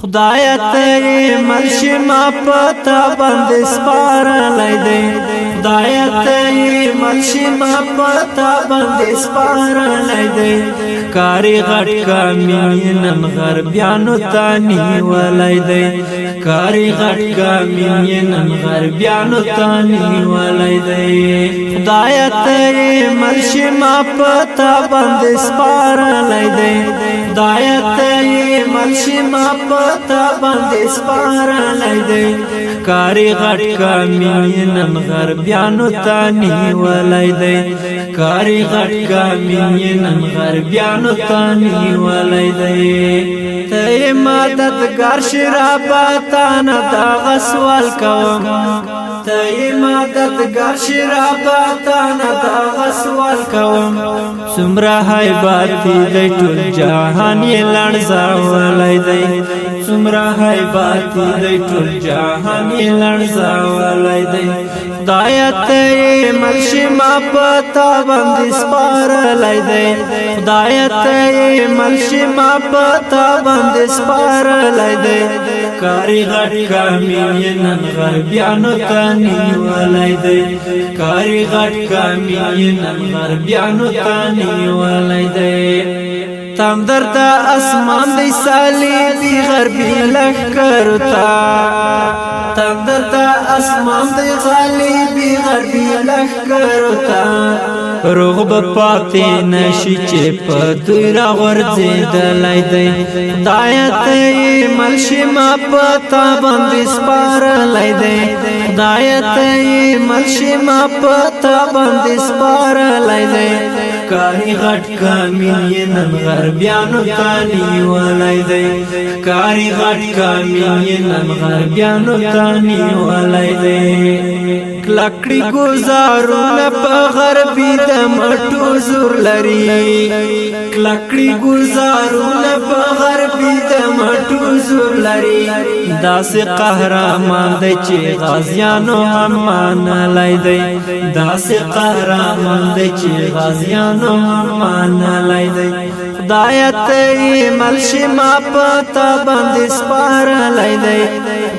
خدایا تیری مرشی ما پتا بند سپارلی دی خدایا تیری مرشی ما پتا بند سپارلی دی کاری غټ کامینن غربیانو تانی ولی دی کاری غټ کامینن غربیانو تانی ولی دی خدایا تیری مرشی ما پتا بند سپارلی دی خدایا تیری مرشی ما پتا بند سپارلی دی کاری غټ کامینن غربیانو تانی ولی دی کاری غټ کامینن غربیانو تانی ولی دی ته مددگار شراباتانا دا غسوال کوم ته مددگار شراباتانا دا غسوال کوم سمرا حیباتی دی ټول جهان یې لړزاولی دی سمرا حیباتی دی ټول جهان یې لړزاولی دی خدایا ته مرشی ما پتا باندې سپارلی دی خدایا ته مرشی ما پتا باندې سپارلی دی کاری غټ کامینن غربیانو تانی ولی دی کاری غټ کامینن غربیانو تانی ولی دی تندر دا اسمان دی صلیبی غربی لخکر تا تندر دا اسمان دی صلیبی غربی لخکر تا روغ بپاتی نشی چی پا دوی را غرزیدلی دی خدایا تی مرشی ما پتا باندې سپارلی دی خدایا تی مرشی ما پتا باندې سپارلی دی کاری غټ کامینن غربیانو تانی ولی دی کاری غټ کامینن غربیانو تانی ولی دی کلکڑی گزارون پا غربی دا مٹو زور لری کلکڑی گزارون پا غربی دا مٹو زور لری داس قهرمان دی چی غازیانو امان لی دی داس قهرمان دی چی غازیانو امان لی دی خدایا تی مرشی ما پتا باندې سپارلی دی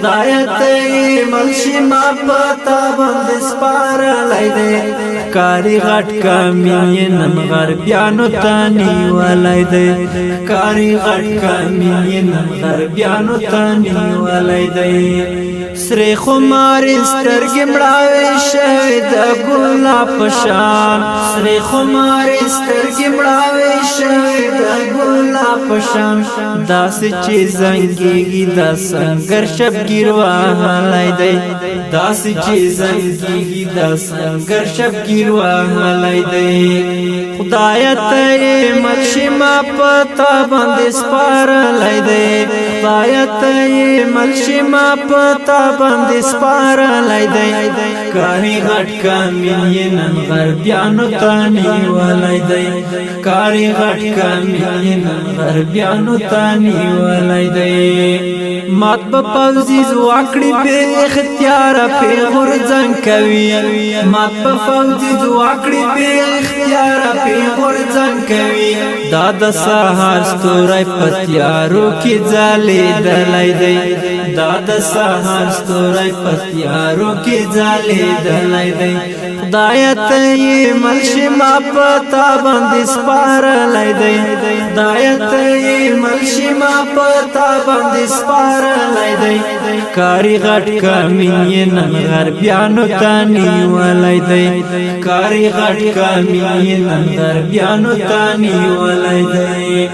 خدایا تی مرشی ما پتا باندې سپارلی دی کاری غټ کامینن غربیانو تانی ولی دی کاری غټ کامینن غربیانو تانی ولی دی سری خماری سترگی مړاوی شوی د ګلاب پشان سری خماری سترگی مړاوی شوی د ګلاب پشان داسې چې زنګیږي د سنگر شبگیر وهلی دی داسې چې زنګیږي د سنگر شبگیر وهلی دی خدایا ته مرشی ما پتا باندې سپارلی دی خدایا ته مرشی ما پتا باندې سپارلی دی کاری غټ کامینن غربیانو تانی ولی دی کاری غټ کامینن غربیانو تانی ولی دی مات په پوزی زواکړي به اختیار په غرزن کوي مات په پوزی زواکړي به اختیار په غرزن کوي دا د سهار ستوري پتیارو کې ځالې دلای دی دا د سهار ستوري پتیارو کې ځالې دلای دی خدایا ته مرشی ما پتا باندې سپارلی دی خدایا ته مرشی ما پتا باندې سپارلی دی کاری غټ کامینن غربیانو تانی ولی دی کاری غټ کامینن غربیانو تانی ولی دی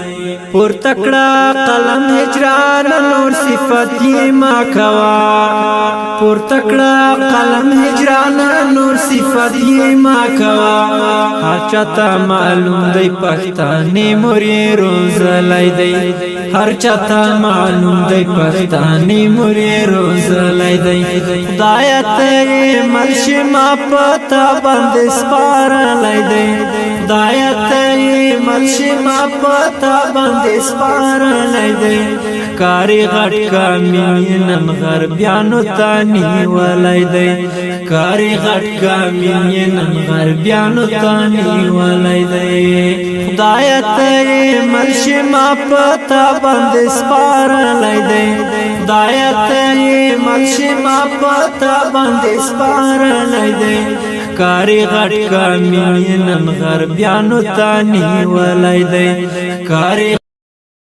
پور تکڑا قلم هجران نور صفتی ما کوا پور تکڑا قلم هجران نور صفتی ما کوا هر چاته معلوم دی پښتانه مورې روزلی دی هر چاته معلوم دی پښتانه مورې روزلی دی خدایا ته مرشی ما پتا باندې سپارلی دی خدایا ته مرشی ما پتا باندې سپارلی دی کاری غټ کامینن غربیانو تانی ولی دی کاری غټ کامینن غربیانو تانی ولی دی خدایا ته مرشی ما پتا باندې سپارلی دی خدای ته مرشي ما پتا باندې سپارلای دی کاری غټ کمینن غربیانو تانی ولای دی کاری